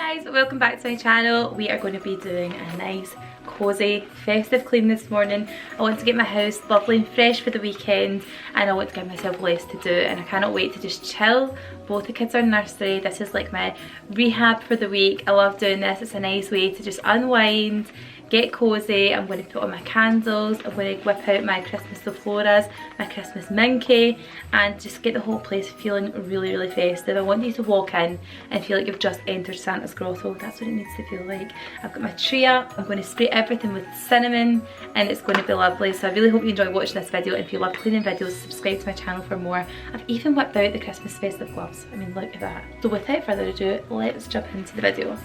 guys, welcome back to my channel. We are going to be doing a nice cozy festive clean this morning. I want to get my house lovely and fresh for the weekend, and I want to give myself less to do, and I cannot wait to just chill. Both the kids are in nursery. This is like my rehab for the week. I love doing this. It's a nice way to just unwind, get cozy. I'm going to put on my candles, I'm going to whip out my Christmas floras, my Christmas minky, and just get the whole place feeling really festive. I want you to walk in and feel like you've just entered Santa's grotto. That's what it needs to feel like. I've got my tree up, I'm going to spray everything with cinnamon, and it's going to be lovely. So I really hope you enjoy watching this video, and if you love cleaning videos, subscribe to my channel for more. I've even whipped out the Christmas festive gloves. I mean, look at that. So without further ado, let's jump into the video.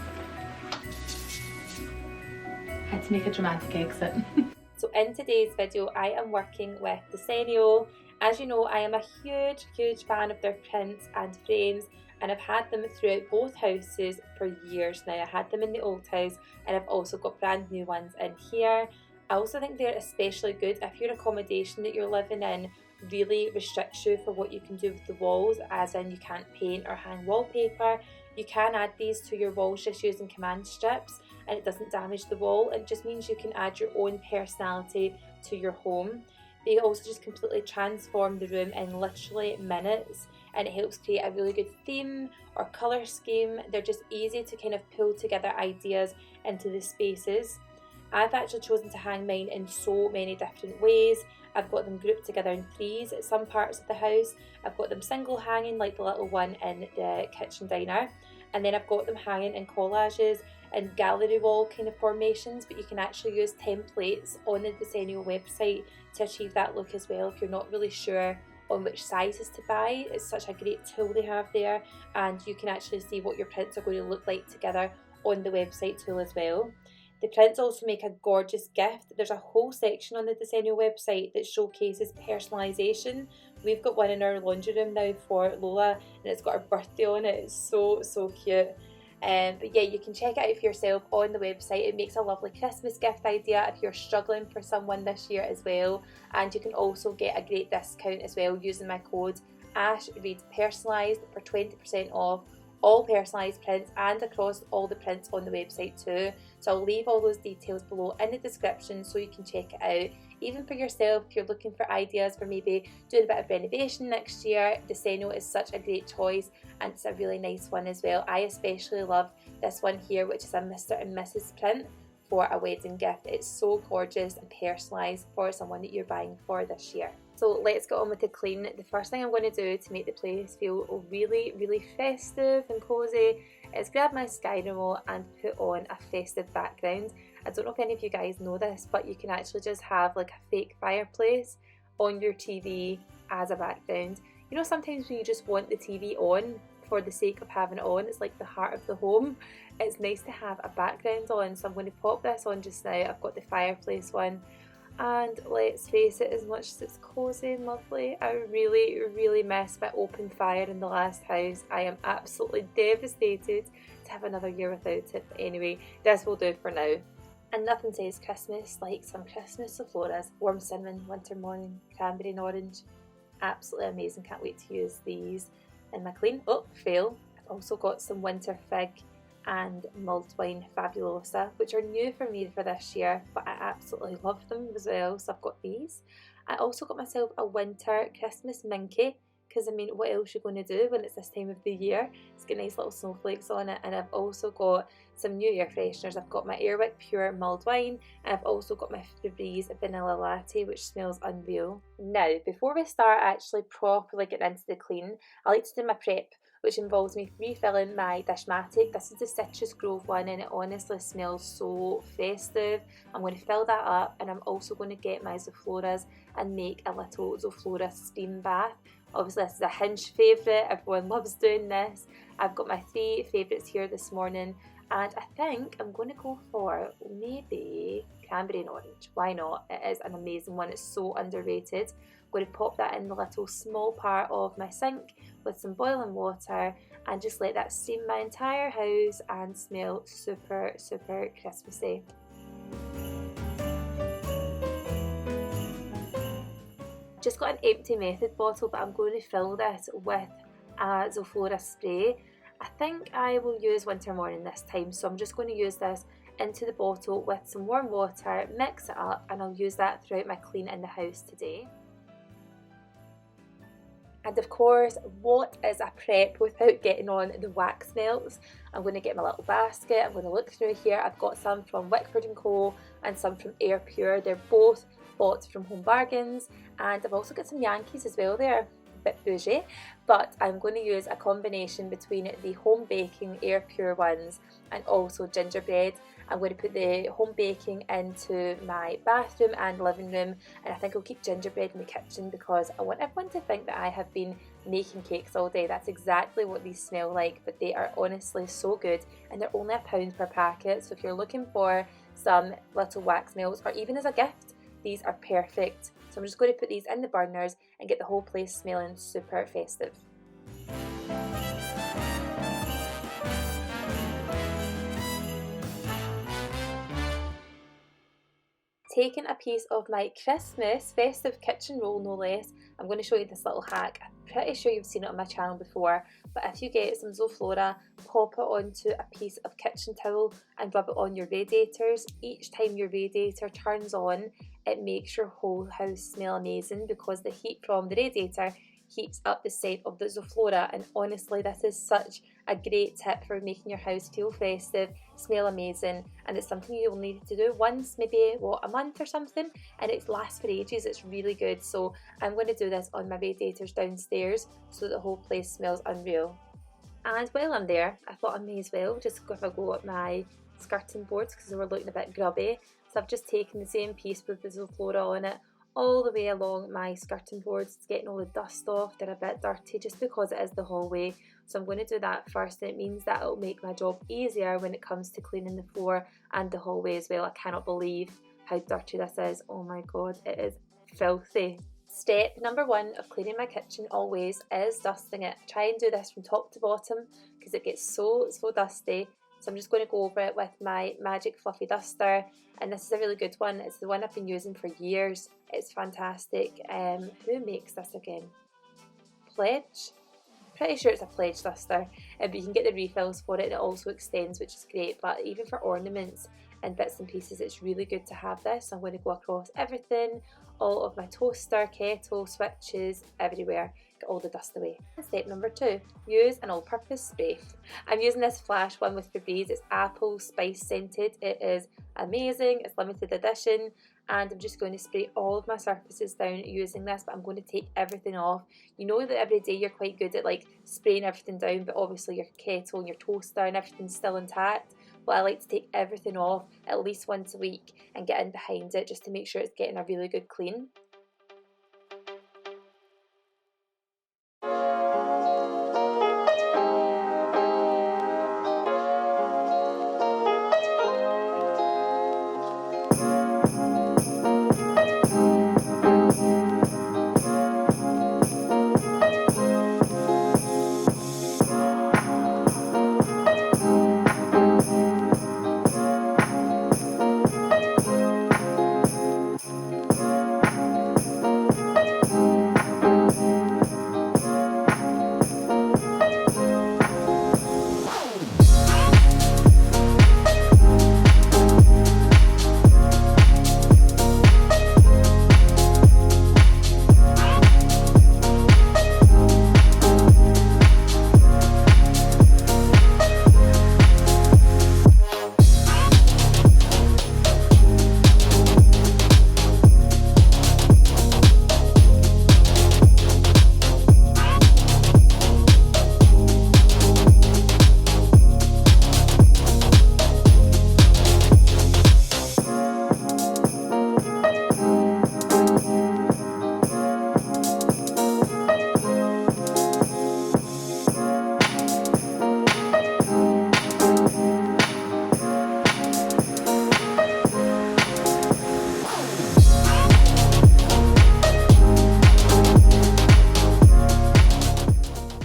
Had to make a dramatic exit. So in today's video, I am working with Desenio. As you know, I am a huge fan of their prints and frames, and I've had them throughout both houses for years now. I had them in the old house, and I've also got brand new ones in here. I also think they're especially good if your accommodation that you're living in really restricts you for what you can do with the walls, as in you can't paint or hang wallpaper. You can add these to your walls just using command strips, and it doesn't damage the wall. It just means you can add your own personality to your home. They also just completely transform the room in literally minutes, and it helps create a really good theme or colour scheme. They're just easy to kind of pull together ideas into the spaces. I've actually chosen to hang mine in so many different ways. I've got them grouped together in threes at some parts of the house. I've got them single hanging like the little one in the kitchen diner. And then I've got them hanging in collages and gallery wall kind of formations, but you can actually use templates on the Desenio website to achieve that look as well if you're not really sure on which sizes to buy. It's such a great tool they have there, and you can actually see what your prints are going to look like together on the website tool as well. The prints also make a gorgeous gift. There's a whole section on the Desenio website that showcases personalisation. We've got one in our laundry room now for Lola, and it's got her birthday on it. It's so cute. But yeah, you can check it out for yourself on the website. It makes a lovely Christmas gift idea if you're struggling for someone this year as well. And you can also get a great discount as well using my code ASHREADPERSONALISED for 20% off all personalised prints and across all the prints on the website too. So I'll leave all those details below in the description so you can check it out. Even for yourself, if you're looking for ideas for maybe doing a bit of renovation next year, Desenio is such a great choice, and it's a really nice one as well. I especially love this one here, which is a Mr. and Mrs. print for a wedding gift. It's so gorgeous and personalised for someone that you're buying for this year. So let's get on with the clean. The first thing I'm going to do to make the place feel really festive and cozy is grab my Sky remote and put on a festive background. I don't know if any of you guys know this, but you can actually just have like a fake fireplace on your TV as a background. You know, sometimes when you just want the TV on for the sake of having it on, it's like the heart of the home. It's nice to have a background on, so I'm going to pop this on just now. I've got the fireplace one. And let's face it, as much as it's cozy and lovely, I really miss my open fire in the last house. I am absolutely devastated to have another year without it. But anyway, this will do for now. And nothing says Christmas like some Christmas floras. Warm cinnamon, winter morning, cranberry and orange. Absolutely amazing, can't wait to use these in my clean. Oh, fail. I've also got some winter fig and mulled wine fabulosa, which are new for me for this year, but I absolutely love them as well, so I've got these. I also got myself a winter Christmas minky, because I mean, what else are you going to do when it's this time of the year? It's got nice little snowflakes on it. And I've also got some new air fresheners. I've got my Airwick Pure mulled wine, and I've also got my Febreze vanilla latte, which smells unreal. Now, before we start actually properly getting into the clean, I like to do my prep, which involves me refilling my Dishmatic. This is the Citrus Grove one, and it honestly smells so festive. I'm going to fill that up, and I'm also going to get my Zofloras and make a little Zoflora steam bath. Obviously this is a Hinge favourite, everyone loves doing this. I've got my 3 favourites here this morning, and I think I'm going to go for maybe cranberry and orange. Why not? It is an amazing one, it's so underrated. I'm going to pop that in the little small part of my sink with some boiling water and just let that steam my entire house and smell super Christmassy. Just got an empty Method bottle, but I'm going to fill this with a Zoflora spray. I think I will use Winter Morning this time, so I'm just going to use this into the bottle with some warm water, mix it up, and I'll use that throughout my clean in the house today. And of course, what is a prep without getting on the wax melts? I'm going to get my little basket, I'm going to look through here. I've got some from Wickford & Co and some from Air Pure. They're both bought from Home Bargains, and I've also got some Yankees as well there. Bit bougie, but I'm going to use a combination between the home baking Air Pure ones and also gingerbread. I'm going to put the home baking into my bathroom and living room, and I think I'll keep gingerbread in the kitchen because I want everyone to think that I have been making cakes all day. That's exactly what these smell like, but they are honestly so good, and they're only £1 per packet, so if you're looking for some little wax melts or even as a gift, these are perfect. So I'm just going to put these in the burners and get the whole place smelling super festive. Taking a piece of my Christmas festive kitchen roll, no less, I'm going to show you this little hack. I'm pretty sure you've seen it on my channel before, but if you get some Zoflora, pop it onto a piece of kitchen towel and rub it on your radiators. Each time your radiator turns on, it makes your whole house smell amazing because the heat from the radiator heats up the scent of the Zoflora, and honestly this is such a great tip for making your house feel festive, smell amazing, and it's something you'll need to do once, maybe a month or something, and it lasts for ages. It's really good. So I'm going to do this on my radiators downstairs so that the whole place smells unreal. And while I'm there, I thought I may as well just have a go at my skirting boards because they were looking a bit grubby. So I've just taken the same piece with the Zoflora on it all the way along my skirting boards. It's getting all the dust off. They're a bit dirty just because it is the hallway. So I'm going to do that first, and it means that it'll make my job easier when it comes to cleaning the floor and the hallway as well. I cannot believe how dirty this is. Oh my god, it is filthy. Step number 1 of cleaning my kitchen always is dusting it. Try and do this from top to bottom because it gets so dusty. So I'm just going to go over it with my Magic Fluffy Duster, and this is a really good one. It's the one I've been using for years. It's fantastic. Who makes this again? Pledge? Pretty sure it's a Pledge duster, but you can get the refills for it, and it also extends, which is great. But even for ornaments and bits and pieces, it's really good to have this. So I'm going to go across everything, all of my toaster, kettle, switches, everywhere. Get all the dust away. And step number 2, use an all-purpose spray. I'm using this Flash one with Febreze. It's apple spice scented. It is amazing. It's limited edition, and I'm just going to spray all of my surfaces down using this, but I'm going to take everything off. You know that every day you're quite good at like spraying everything down, but obviously your kettle and your toaster and everything's still intact. Well, I like to take everything off at least once a week and get in behind it just to make sure it's getting a really good clean.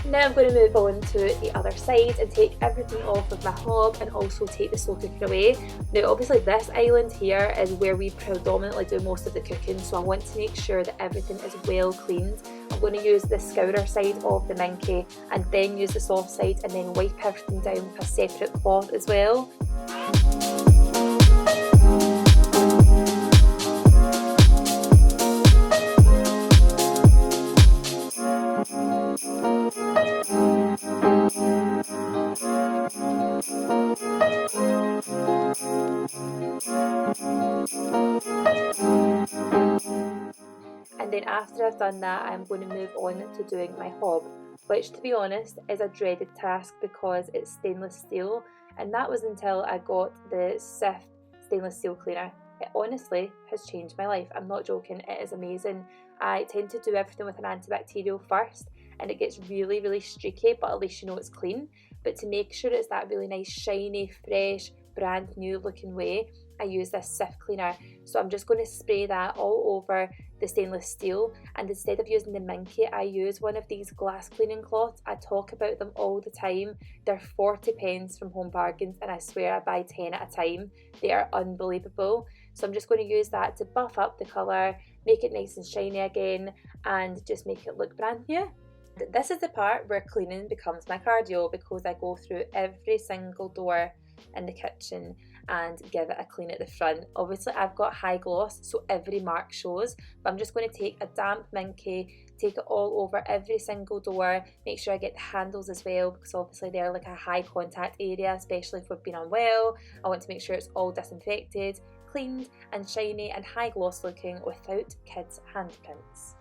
Now I'm going to move on to the other side and take everything off of my hob and also take the slow cooker away. Now obviously this island here is where we predominantly do most of the cooking, so I want to make sure that everything is well cleaned. I'm going to use the scourer side of the minky and then use the soft side and then wipe everything down with a separate cloth as well. And then after I've done that, I'm going to move on to doing my hob, which to be honest is a dreaded task because it's stainless steel, and that was until I got the Sif stainless steel cleaner. It honestly has changed my life. I'm not joking, it is amazing. I tend to do everything with an antibacterial first and it gets really, really streaky, but at least you know it's clean. But to make sure it's that really nice, shiny, fresh, brand new looking way, I use this Sif cleaner. So I'm just going to spray that all over the stainless steel, and instead of using the minky, I use one of these glass cleaning cloths. I talk about them all the time. They're 40p from Home Bargains and I swear I buy 10 at a time. They are unbelievable. So I'm just going to use that to buff up the colour, make it nice and shiny again, and just make it look brand new. This is the part where cleaning becomes my cardio, because I go through every single door in the kitchen and give it a clean at the front. Obviously I've got high gloss so every mark shows, but I'm just going to take a damp minky, take it all over every single door, make sure I get the handles as well, because obviously they're like a high contact area, especially if we've been unwell. I want to make sure it's all disinfected, cleaned and shiny and high gloss looking without kids' handprints.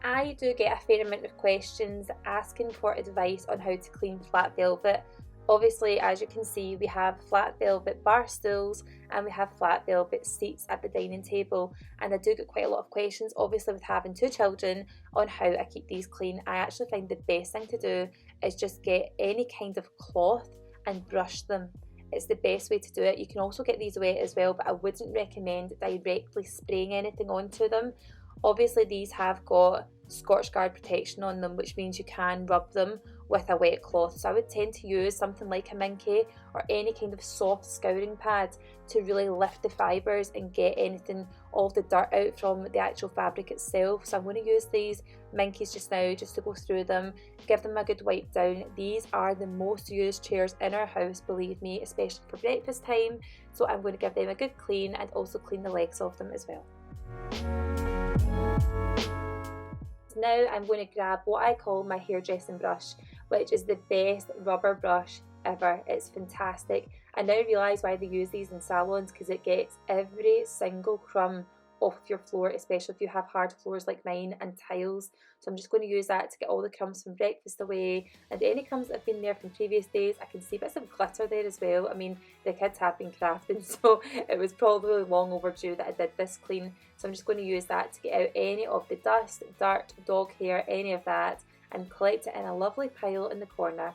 I do get a fair amount of questions asking for advice on how to clean flat velvet. Obviously, as you can see, we have flat velvet bar stools and we have flat velvet seats at the dining table, and I do get quite a lot of questions, obviously with having 2 children, on how I keep these clean. I actually find the best thing to do is just get any kind of cloth and brush them. It's the best way to do it. You can also get these wet as well, but I wouldn't recommend directly spraying anything onto them. Obviously these have got Scotch Guard protection on them, which means you can rub them with a wet cloth. So I would tend to use something like a minky or any kind of soft scouring pad to really lift the fibres and get anything, all of the dirt out from the actual fabric itself. So I'm going to use these minkies just now just to go through them, give them a good wipe down. These are the most used chairs in our house, believe me, especially for breakfast time. So I'm going to give them a good clean and also clean the legs of them as well. Now I'm going to grab what I call my hairdressing brush, which is the best rubber brush ever. It's fantastic. I now realise why they use these in salons, because it gets every single crumb off your floor, especially if you have hard floors like mine and tiles. So I'm just going to use that to get all the crumbs from breakfast away, and any crumbs that have been there from previous days. I can see bits of glitter there as well. I mean, the kids have been crafting, so it was probably long overdue that I did this clean. So I'm just going to use that to get out any of the dust, dirt, dog hair, any of that, and collect it in a lovely pile in the corner.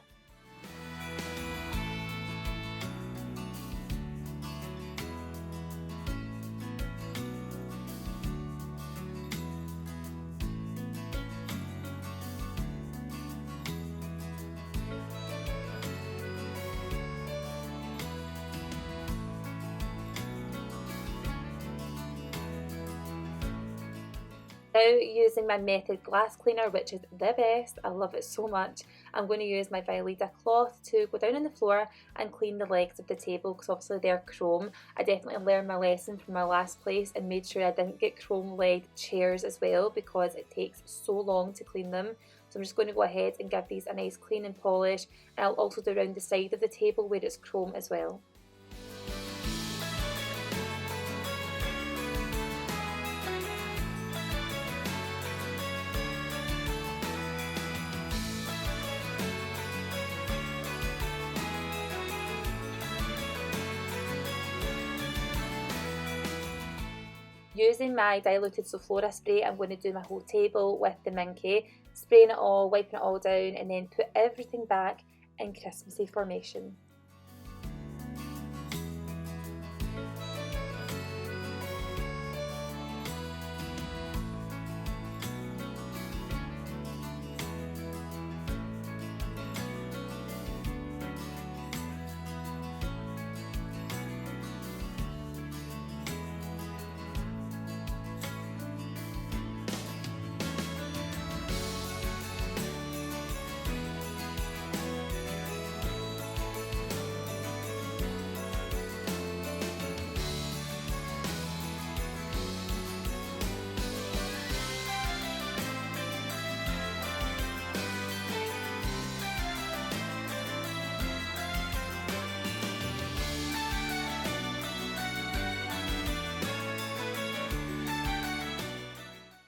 Now, using my Method glass cleaner, which is the best, I love it so much, I'm going to use my Violeta cloth to go down on the floor and clean the legs of the table, because obviously they're chrome. I definitely learned my lesson from my last place and made sure I didn't get chrome legged chairs as well, because it takes so long to clean them. So I'm just going to go ahead and give these a nice clean and polish, and I'll also do around the side of the table where it's chrome as well. Using my diluted Sulfura spray, I'm going to do my whole table with the minky, spraying it all, wiping it all down, and then put everything back in Christmassy formation.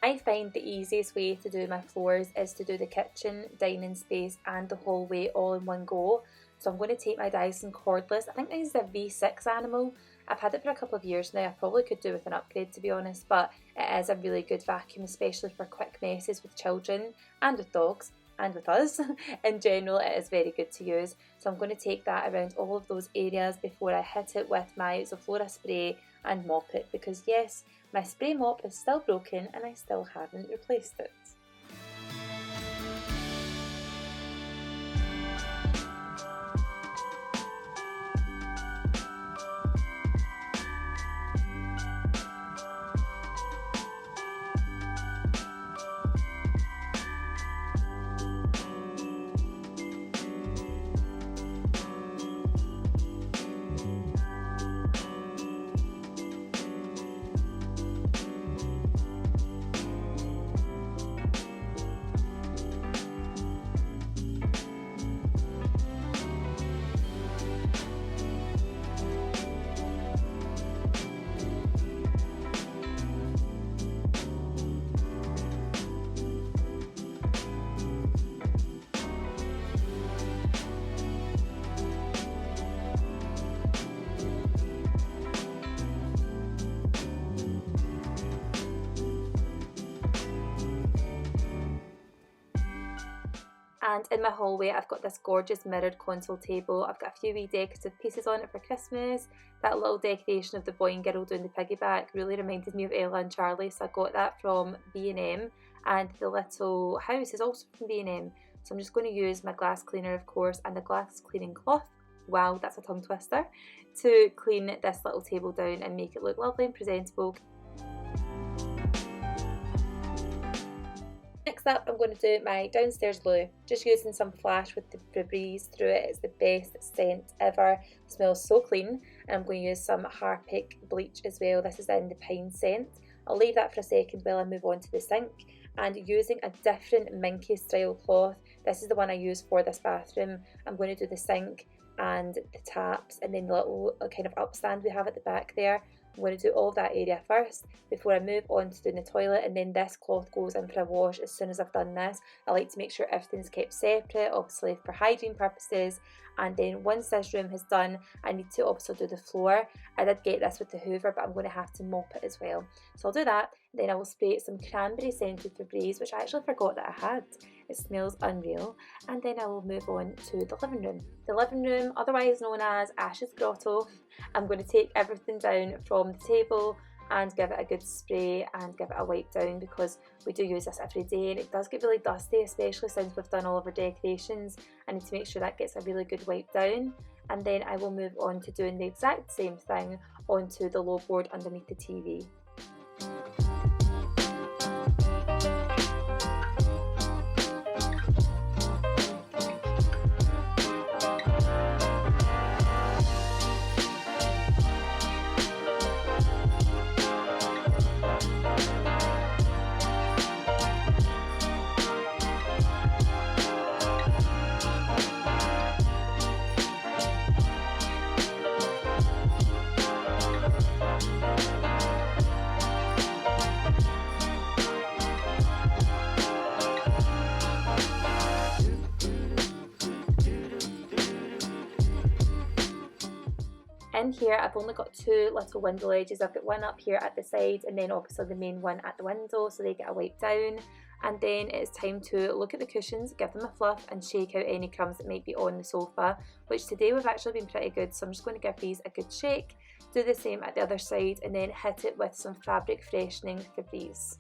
I find the easiest way to do my floors is to do the kitchen, dining space and the hallway all in one go. So I'm going to take my Dyson cordless. I think this is a V6 animal. I've had it for a couple of years now. I probably could do with an upgrade, to be honest, but it is a really good vacuum, especially for quick messes with children and with dogs and with us. In general, it is very good to use. So I'm going to take that around all of those areas before I hit it with my Zoflora spray and mop it, because yes, my spray mop is still broken and I still haven't replaced it. And in my hallway I've got this gorgeous mirrored console table. I've got a few wee decorative pieces on it for Christmas. That little decoration of the boy and girl doing the piggyback really reminded me of Ella and Charlie, so I got that from B&M, and the little house is also from B&M. So I'm just going to use my glass cleaner, of course, and the glass cleaning cloth, wow that's a tongue twister, to clean this little table down and make it look lovely and presentable. Next up, I'm going to do my downstairs loo, just using some flash with the Febreze through it. It's the best scent ever, it smells so clean. And I'm going to use some Harpic bleach as well. This is in the pine scent. I'll leave that for a second while I move on to the sink. And using a different Minky style cloth, this is the one I use for this bathroom. I'm going to do the sink and the taps and then the little kind of upstand we have at the back there. I'm going to do all of that area first before I move on to doing the toilet, and then this cloth goes in for a wash as soon as I've done this. I like to make sure everything's kept separate, obviously for hygiene purposes. And then once this room has done, I need to also do the floor. I did get this with the hoover, but I'm going to have to mop it as well. So I'll do that, then I will spray some cranberry scented Febreze, which I actually forgot that I had. It smells unreal. And then I will move on to the living room. The living room, otherwise known as Ash's Grotto. I'm going to take everything down from the table and give it a good spray and give it a wipe down, because we do use this every day and it does get really dusty, especially since we've done all of our decorations. I need to make sure that gets a really good wipe down, and then I will move on to doing the exact same thing onto the low board underneath the TV. In here I've only got two little window ledges. I've got one up here at the side and then obviously the main one at the window, so they get a wipe down. And then it's time to look at the cushions, give them a fluff and shake out any crumbs that might be on the sofa, which today we've actually been pretty good, so I'm just going to give these a good shake. Do the same at the other side and then hit it with some fabric freshening Febreze.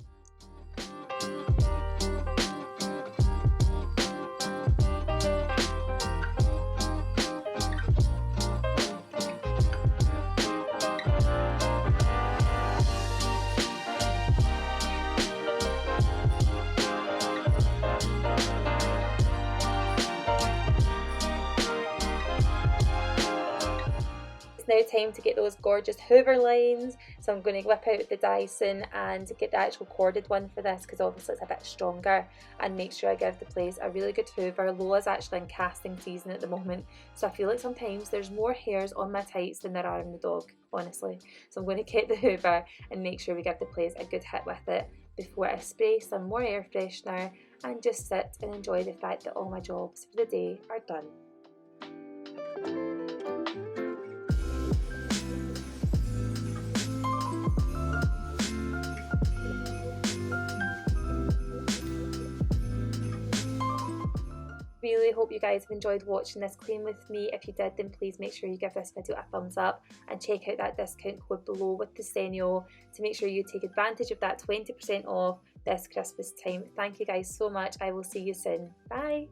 Now time to get those gorgeous hoover lines, so I'm going to whip out the Dyson and get the actual corded one for this, because obviously it's a bit stronger, and make sure I give the place a really good hoover. Lola's actually in casting season at the moment, so I feel like sometimes there's more hairs on my tights than there are on the dog, honestly. So I'm going to get the hoover and make sure we give the place a good hit with it. before I spray some more air freshener and just sit and enjoy the fact that all my jobs for the day are done. Really hope you guys have enjoyed watching this clean with me. If you did, then please make sure you give this video a thumbs up and check out that discount code below with the Senio to make sure you take advantage of that 20% off this Christmas time. Thank you guys so much. I will see you soon. Bye.